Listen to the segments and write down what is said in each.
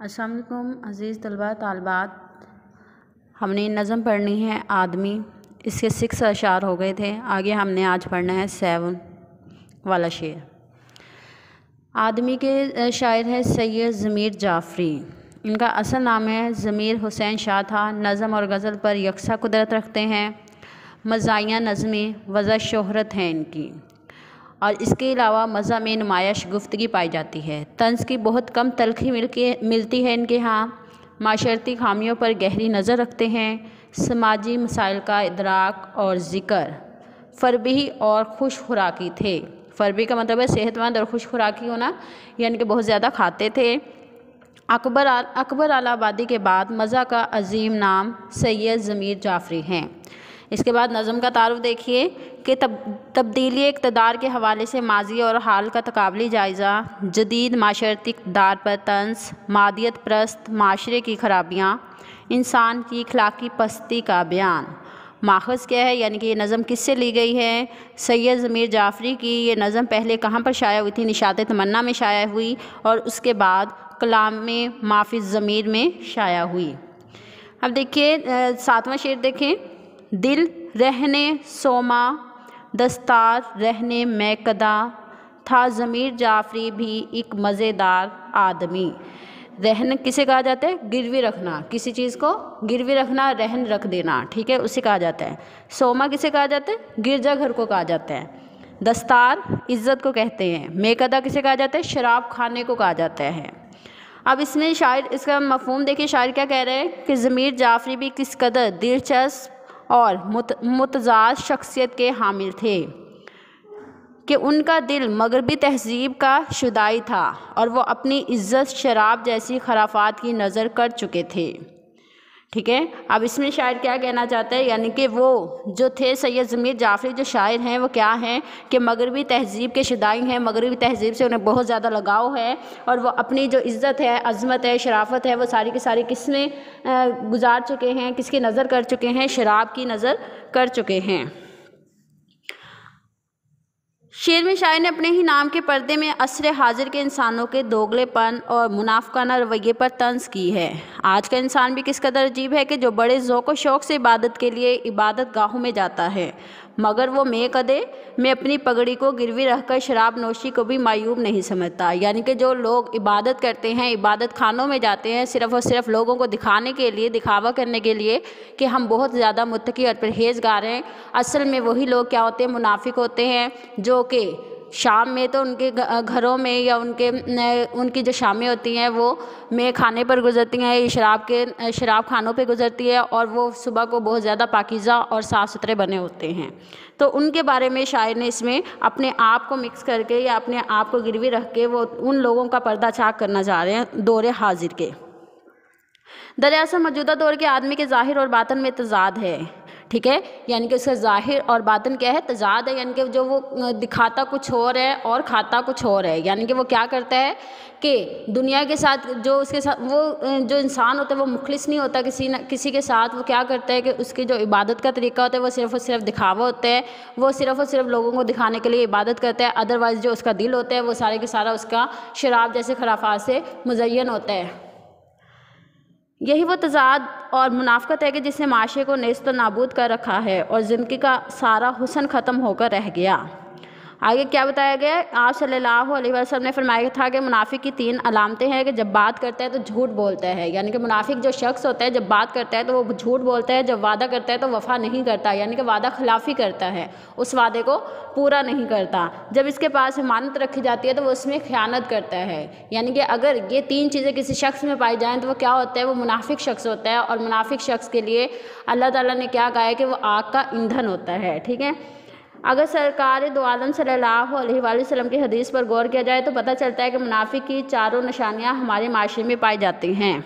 अस्सलाम वालेकुम अज़ीज़ तलबा तालबात, हमने नज़म पढ़नी है आदमी। इसके 6 अशार हो गए थे। आगे हमने आज पढ़ना है 7 वाला शेर। आदमी के शायर है सैयद ज़मीर जाफ़री। इनका असल नाम है ज़मीर हुसैन शाह था। नज़म और गज़ल पर यकसा कुदरत रखते हैं। मज़ाहिया नज़में वज़ा शोहरत हैं इनकी, और इसके अलावा मज़ा में नुमायाश गुफ्तगी पाई जाती है। तंज़ की बहुत कम तलख़ी मिलती है इनके यहाँ। माशरती खामियों पर गहरी नज़र रखते हैं। समाजी मसाइल का इदराक और ज़िक्र फ़रबी और खुश खुराकी थे। फ़रबी का मतलब है सेहतमंद और खुश खुराकी होना, यानी कि बहुत ज़्यादा खाते थे। अकबर आलाबादी के बाद मज़ा का अजीम नाम सैयद ज़मीर जाफ़री हैं। इसके बाद नज़म का तारुफ देखिए कि तब्दीली इक़्तिदार के हवाले से माजी और हाल का तकाबली जायज़ा, जदीद माशरती इक़्तिदार पर तंज़, मादियत परस्त माशरे की खराबियाँ, इंसान की अखलाकी पस्ती का बयान। माखज़ क्या है, यानी कि ये नज़म किससे ली गई है? सैयद ज़मीर जाफ़री की ये नज़म पहले कहाँ पर शाया हुई थी? निशात तमन्ना में शाया हुई, और उसके बाद कलाम में माफ़िज़ ज़मीर में शाया हुई। अब देखिए 7वां शेर देखें। दिल रहने सोमा दस्तार रहने मैकदा, था ज़मीर जाफ़री भी एक मज़ेदार आदमी। रहन किसे कहा जाता है? गिरवी रखना, किसी चीज़ को गिरवी रखना, रहन रख देना, ठीक है, उसे कहा जाता है। सोमा किसे कहा जाता है? गिरजा घर को कहा जाता है। दस्तार इज़्ज़त को कहते हैं। मैकदा किसे कहा जाता है? शराब खाने को कहा जाता है। अब इसमें शायर, इसका मफ़हूम देखिए, शायर क्या कह रहे हैं कि ज़मीर जाफ़री भी किस कदर दिलचस्प और मुतज़ाद शख्सियत के हामिल थे कि उनका दिल मगरबी तहज़ीब का शुदाई था, और वो अपनी इज़्ज़त शराब जैसी खराफात की नज़र कर चुके थे। ठीक है, अब इसमें शायर क्या कहना चाहते हैं, यानी कि वो जो थे सैयद ज़मीर जाफ़री जो शायर हैं, वो क्या हैं कि मगरबी तहज़ीब के शुदाई हैं। मगरबी तहज़ीब से उन्हें बहुत ज़्यादा लगाव है, और वो अपनी जो इज़्ज़त है, अज़मत है, शराफ़त है, वो सारी की सारी किस में गुजार चुके हैं? किसकी नज़र कर चुके हैं? शराब की नज़र कर चुके हैं। शेर में शायर ने अपने ही नाम के पर्दे में असर हाजिर के इंसानों के दोगलेपन और मुनाफिकाना रवैये पर तंज़ की है। आज का इंसान भी किस कदर अजीब है कि जो बड़े ज़ौक़ व शौक़ से इबादत के लिए इबादत गाहों में जाता है, मगर वो मेकदे में अपनी पगड़ी को गिरवी रखकर शराब नोशी को भी मायूब नहीं समझता। यानी कि जो लोग इबादत करते हैं, इबादत खानों में जाते हैं सिर्फ़ और सिर्फ लोगों को दिखाने के लिए, दिखावा करने के लिए कि हम बहुत ज़्यादा मुत्तकी और परहेज़गार हैं, असल में वही लोग क्या होते हैं? मुनाफिक होते हैं, जो कि शाम में तो उनके घरों में या उनकी जो शामें होती हैं वो में खाने पर गुजरती हैं, शराब खानों पे गुजरती है, और वो सुबह को बहुत ज़्यादा पाकीज़ा और साफ़ सुथरे बने होते हैं। तो उनके बारे में शायर ने इसमें अपने आप को मिक्स करके या अपने आप को गिरवी रख के वो उन लोगों का पर्दाचाक करना चाह रहे हैं दौरे हाजिर के। दरअसल मौजूदा दौर के आदमी के ज़ाहिर और बातन में तज़ाद है। ठीक है, यानी कि उसका ज़ाहिर और बातन क्या है? तज़ाद है, यानी कि जो वो दिखाता कुछ और है और खाता कुछ और है। यानी कि वो क्या करता है कि दुनिया के साथ जो उसके साथ वो जो इंसान होता है वो मुखलिस नहीं होता किसी के साथ। वो क्या करता है कि उसकी जो इबादत का तरीका होता है वो सिर्फ़ और सिर्फ दिखावा होता है। वो सिर्फ़ और सिर्फ लोगों को दिखाने के लिए इबादत करता है। अदरवाइज़ जो उसका दिल होता है वो सारे के सारा उसका शराब जैसे खराफात से मुज़य्यन होता है। यही वो तज़ाद और मुनाफ़क़त है कि जिसने माशरे को नेस्त नाबूद कर रखा है और ज़िंदगी का सारा हुस्न ख़त्म होकर रह गया। आगे क्या बताया गया है? आप सल्लल्लाहु अलैहि वसल्लम ने फरमाया था कि मुनाफिक की 3 अलामतें हैं कि जब बात करता है तो झूठ बोलता है। यानी कि मुनाफिक जो शख्स होता है जब बात करता है तो वो झूठ बोलता है, जब वादा करता है तो वफ़ा नहीं करता, यानी कि वादा खिलाफ़ी करता है, उस वादे को पूरा नहीं करता। जब इसके पास अमानत रखी जाती है तो वो उसमें ख़यानत करता है। यानी कि अगर ये 3 चीज़ें किसी शख्स में पाई जाएँ तो वो क्या होता है? वो मुनाफिक शख्स होता है, और मुनाफिक शख्स के लिए अल्लाह ताला ने क्या कहा है कि वो आग का ईंधन होता है। ठीक है, अगर सरकार दो आलम सल्लल्लाहु अलैहि वसल्लम की हदीस पर गौर किया जाए तो पता चलता है कि मुनाफिक की 4 निशानियां हमारे माशरे में पाई जाती हैं।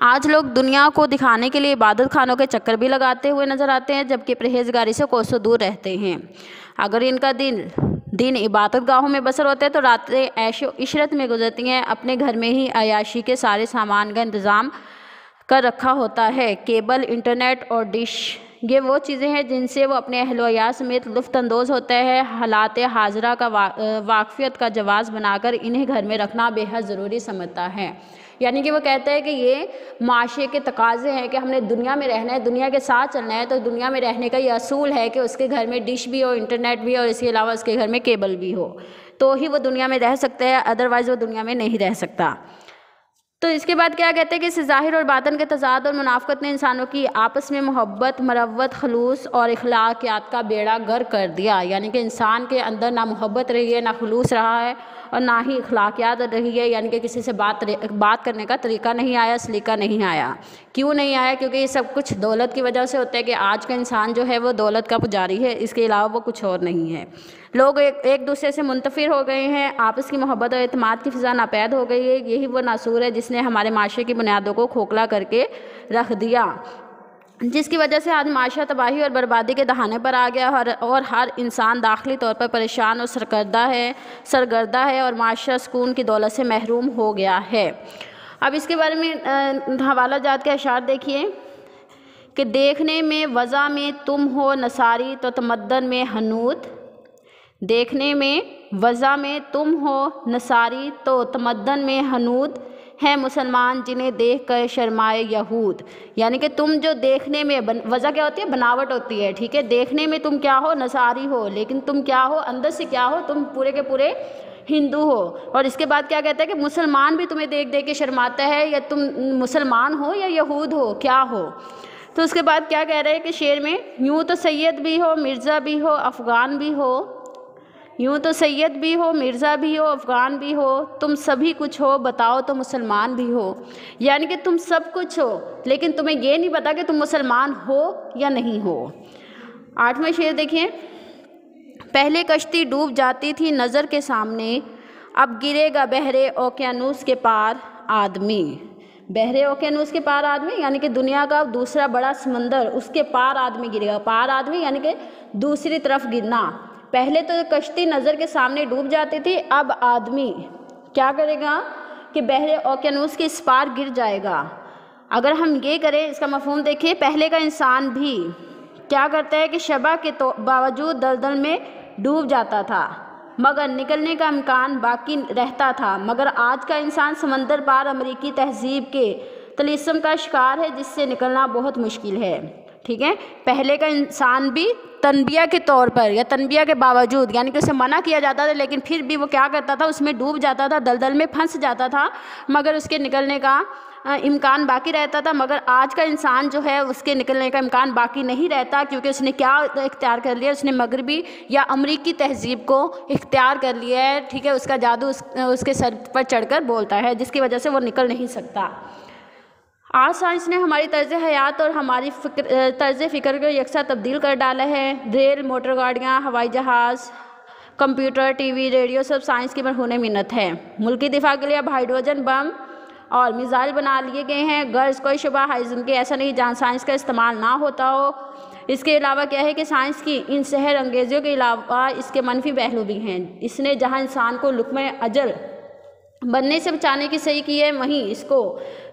आज लोग दुनिया को दिखाने के लिए इबादत खानों के चक्कर भी लगाते हुए नज़र आते हैं, जबकि परहेजगारी से कोसों दूर रहते हैं। अगर इनका दिन इबादत गाहों में बसर होता है तो रातें ऐशो इशरत में गुजरती हैं। अपने घर में ही अयाशी के सारे सामान का इंतज़ाम कर रखा होता है। केबल, इंटरनेट और डिश ये वो चीज़ें हैं जिनसे वो अपने अहल-व-अयाल समेत लुत्फ़अंदोज़ होते हैं। हालात हाज़िरा का वाक़फ़ियत का जवाज़ बनाकर इन्हें घर में रखना बेहद ज़रूरी समझता है। यानी कि वो कहते हैं कि ये माशरे के तकाज़े हैं कि हमने दुनिया में रहना है, दुनिया के साथ चलना है, तो दुनिया में रहने का ये असूल है कि उसके घर में डिश भी हो, इंटरनेट भी हो और इसके अलावा उसके घर में केबल भी हो, तो ही वो दुनिया में रह सकते हैं, अदरवाइज़ वो दुनिया में नहीं रह सकता। तो इसके बाद क्या कहते हैं कि इस ज़ाहिर और बातन के तज़ाद और मुनाफ़क़त ने इंसानों की आपस में मोहब्बत, मरव्वत, खलूस और इखलाक़ियात का बेड़ा गर्क कर दिया। यानी कि इंसान के अंदर ना मोहब्बत रही है, ना खलूस रहा है और ना ही इखलाक़ियात रही है, यानी कि किसी से बात करने का तरीका नहीं आया, सलीका नहीं आया। क्यों नहीं आया? क्योंकि ये सब कुछ दौलत की वजह से होता है कि आज का इंसान जो है वो दौलत का पुजारी है, इसके अलावा वो कुछ और नहीं है। लोग एक दूसरे से मुंतफिर हो गए हैं, आपस की मोहब्बत और एतमाद की फ़िज़ा नापैद हो गई है। यही वो नासूर है जिसने हमारे माशरे की बुनियादों को खोखला करके रख दिया, जिसकी वजह से आज माशरा तबाही और बर्बादी के दहाने पर आ गया और हर इंसान दाखिली तौर पर परेशान और सरगर्दा है और माशरा सुकून की दौलत से महरूम हो गया है। अब इसके बारे में हवाला जात के अशार देखिए कि देखने में वज़ा में तुम हो नसारी तो तमद्दन में हनूद, देखने में वज़ा में तुम हो नसारी तो तमद्दन में हनूद है मुसलमान जिन्हें देख कर शर्माए यहूद। यानी कि तुम जो देखने में वज़ा क्या होती है? बनावट होती है, ठीक है। देखने में तुम क्या हो? नसारी हो, लेकिन तुम क्या हो? अंदर से क्या हो? तुम पूरे के पूरे हिंदू हो। और इसके बाद क्या कहते हैं कि मुसलमान भी तुम्हें देख देख के शर्माता है, या तुम मुसलमान हो या यहूद हो, क्या हो। तो उसके बाद क्या कह रहे हैं कि शेर में, यूँ तो सैयद भी हो, मिर्ज़ा भी हो, अफ़गान भी हो, यूँ तो सैयद भी हो, मिर्ज़ा भी हो, अफ़गान भी हो, तुम सभी कुछ हो, बताओ तो मुसलमान भी हो। यानी कि तुम सब कुछ हो, लेकिन तुम्हें ये नहीं पता कि तुम मुसलमान हो या नहीं हो। 8वां शेर देखिए, पहले कश्ती डूब जाती थी नज़र के सामने, अब गिरेगा बहरे ओकेयानूस के पार आदमी। बहरे ओकेयानूस के पार आदमी यानी कि दुनिया का दूसरा बड़ा समंदर, उसके पार आदमी गिरेगा। पार आदमी यानी कि दूसरी तरफ गिरना। पहले तो कश्ती नज़र के सामने डूब जाती थी, अब आदमी क्या करेगा कि बहरे ओकेयानूस के इस पार गिर जाएगा। अगर हम ये करें, इसका मफ़हूम देखिए, पहले का इंसान भी क्या करता है कि शबा के तो बावजूद दलदल में डूब जाता था, मगर निकलने का इम्कान बाकी रहता था। मगर आज का इंसान समंदर पार अमरीकी तहजीब के तलिस्म का शिकार है, जिससे निकलना बहुत मुश्किल है, ठीक है। पहले का इंसान भी तनबिया के तौर पर या तनबिया के बावजूद, यानी कि उसे मना किया जाता था, लेकिन फिर भी वो क्या करता था, उसमें डूब जाता था, दलदल में फंस जाता था, मगर उसके निकलने का इम्कान बाकी रहता था। मगर आज का इंसान जो है उसके निकलने का इम्कान बाकी नहीं रहता, क्योंकि उसने क्या इख्तियार कर लिया, उसने मगरबी या अमरीकी तहजीब को इख्तियार कर लिया है, ठीक है। उसका जादू उसके सर पर चढ़कर बोलता है, जिसकी वजह से वो निकल नहीं सकता। आज साइंस ने हमारी तर्ज़ हयात और हमारी तर्ज़ फ़िक्र को यकसा तब्दील कर डाला है। रेल, मोटर गाड़ियाँ, हवाई जहाज़, कंप्यूटर, टीवी, रेडियो सब साइंस की मरहून मिन्नत है। मुल्की दिफा के लिए अब हाइड्रोजन बम और मिसाइल बना लिए गए हैं। गर्ज कोई शुबा हाइज़न के ऐसा नहीं जहाँ साइंस का इस्तेमाल ना होता हो। इसके अलावा क्या है कि साइंस की इन सहर अंगेज़ियों के अलावा इसके मनफी पहलू भी हैं। इसने जहाँ इंसान को लुक़्मे अजल बनने से बचाने की सही की है, वहीं इसको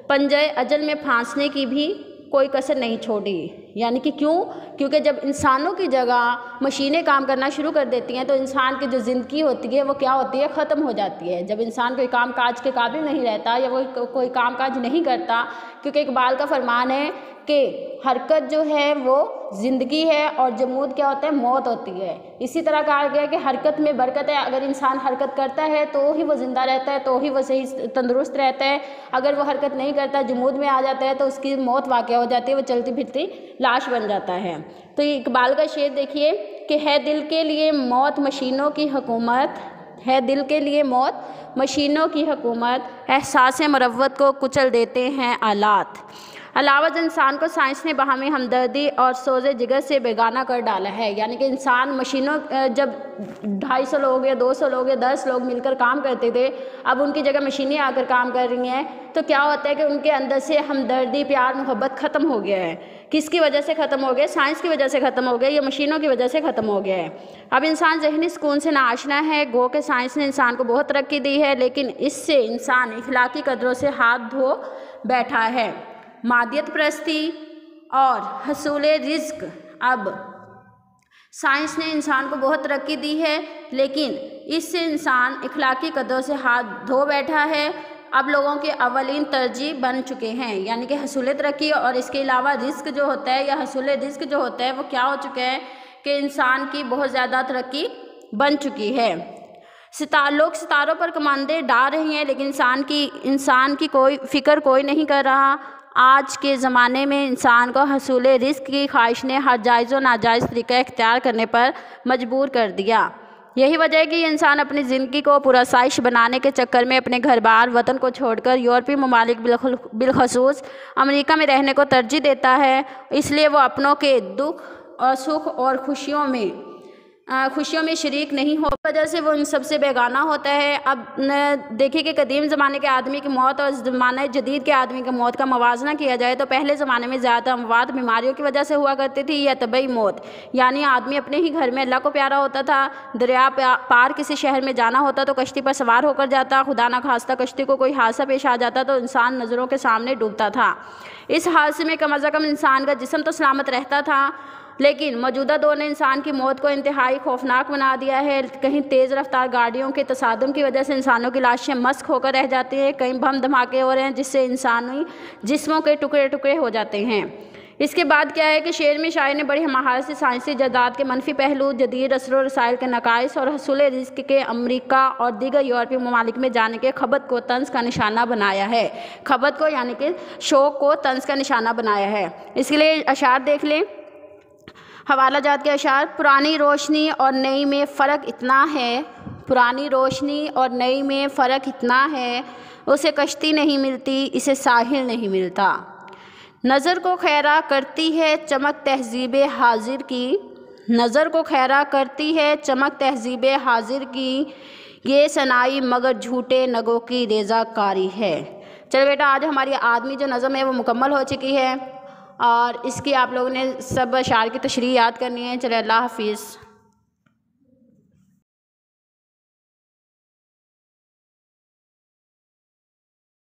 पंजे अजल में फांसने की भी कोई कसर नहीं छोड़ी। यानी कि क्यों? क्योंकि जब इंसानों की जगह मशीनें काम करना शुरू कर देती हैं तो इंसान की जो ज़िंदगी होती है वो क्या होती है, ख़त्म हो जाती है। जब इंसान कोई काम काज के काबिल नहीं रहता या वो कोई काम काज नहीं करता, क्योंकि इकबाल का फरमान है कि हरकत जो है वो ज़िंदगी है और जमूद क्या होता है, मौत होती है। इसी तरह कहा गया कि हरकत में बरकत है। अगर इंसान हरकत करता है तो ही वो ज़िंदा रहता है, तो ही वो सही तंदुरुस्त रहता है। अगर वो हरकत नहीं करता, जमूद में आ जाता है, तो उसकी मौत वाक़या हो जाती है, वो चलती फिरती लाश बन जाता है। तो ये इकबाल का शेर देखिए कि है दिल के लिए मौत मशीनों की हुकूमत, है दिल के लिए मौत मशीनों की हुकूमत, एहसास मरव्वत को कुचल देते हैं आलात। अलावत इंसान को साइंस ने बाहमी हमदर्दी और सोज़े जिगर से बेगाना कर डाला है। यानी कि इंसान मशीनों जब 250 लोग या 200 लोग या 10 लोग मिलकर काम करते थे, अब उनकी जगह मशीनें आकर काम कर रही हैं, तो क्या होता है कि उनके अंदर से हमदर्दी, प्यार, मोहब्बत ख़त्म हो गया है। किसकी वजह से ख़त्म हो गया? साइंस की वजह से ख़त्म हो गया या मशीनों की वजह से ख़त्म हो गया है। अब इंसान ज़हनी सुकून से नाआशना है। गो के साइंस ने इंसान को बहुत तरक्की दी है, लेकिन इससे इंसान इखलाकी कदरों से हाथ धो बैठा है। मादियत परस्ती और हसूले रिज़्क। अब साइंस ने इंसान को बहुत तरक्की दी है, लेकिन इससे इंसान इखलाकी कदरों से हाथ धो बैठा है। अब लोगों के अवलीन तरजीह बन चुके हैं, यानी कि हसूल तरक्की और इसके अलावा रिस्क जो होता है या हसूल रिस्क जो होता है वो क्या हो चुका है कि इंसान की बहुत ज़्यादा तरक्की बन चुकी है। लोग सितारों पर कमांडे डाल रहे हैं, लेकिन इंसान की कोई फ़िक्र कोई नहीं कर रहा। आज के ज़माने में इंसान को हसूल रिस्क की ख्वाहिश ने हर जायज़ व नाजायज़ तरीका इख्तियार करने पर मजबूर कर दिया। यही वजह है कि इंसान अपनी ज़िंदगी को पुरसाइश बनाने के चक्कर में अपने घर बार वतन को छोड़कर यूरोपीय ममालिक बिलखसूस अमेरिका में रहने को तरजीह देता है। इसलिए वो अपनों के दुख और सुख और खुशियों में शरीक नहीं हो, वजह से वो इन सबसे बेगाना होता है। अब देखिए कि कदीम ज़माने के आदमी की मौत और ज़माने जदीद के आदमी की मौत का मवाजना किया जाए तो पहले ज़माने में ज़्यादा अमवात बीमारियों की वजह से हुआ करती थी या तबई मौत, यानी आदमी अपने ही घर में अल्लाह को प्यारा होता था। दरिया पार किसी शहर में जाना होता तो कश्ती पर सवार होकर जाता, खुदा न खास्ता कश्ती को कोई हादसा पेश आ जाता तो इंसान नज़रों के सामने डूबता था। इस हादसे में कम अज़ कम इंसान का जिस्म तो सलामत रहता था, लेकिन मौजूदा दौर ने इंसान की मौत को इंतहाई खौफनाक बना दिया है। कहीं तेज़ रफ्तार गाड़ियों के तसादुम की वजह से इंसानों की लाशें मस्क होकर रह जाती हैं, कहीं बम धमाके हो रहे हैं जिससे इंसानी जिस्मों के टुकड़े टुकड़े हो जाते हैं। इसके बाद क्या है कि शेर में शायर ने बड़ी महारत से साइंसी जदाद के मनफी पहलू, जदीद असर व रसाइल के नकाइस और हसूल रिज़्क के अमरीका और दीगर यूरोपीय ममालिक में जाने के खबत को तंज का निशाना बनाया है। खबत को यानी कि शौक़ को तंज का निशाना बनाया है। इसके लिए अशार देख लें, हवाला जात के अशार। पुरानी रोशनी और नई में फ़र्क इतना है, पुरानी रोशनी और नई में फ़र्क इतना है, उसे कश्ती नहीं मिलती, इसे साहिल नहीं मिलता। नज़र को खैरा करती है चमक तहज़ीब हाजिर की, नज़र को खैरा करती है चमक तहज़ीब हाजिर की, ये सनाई मगर झूठे नगों की रेज़ाकारी है। चलो बेटा, आज हमारी आदमी जो नज़म है वो मुकम्मल हो चुकी है और इसकी आप लोगों ने सब अशार की तशरीह याद करनी है। चलो, अल्लाह हाफिज़।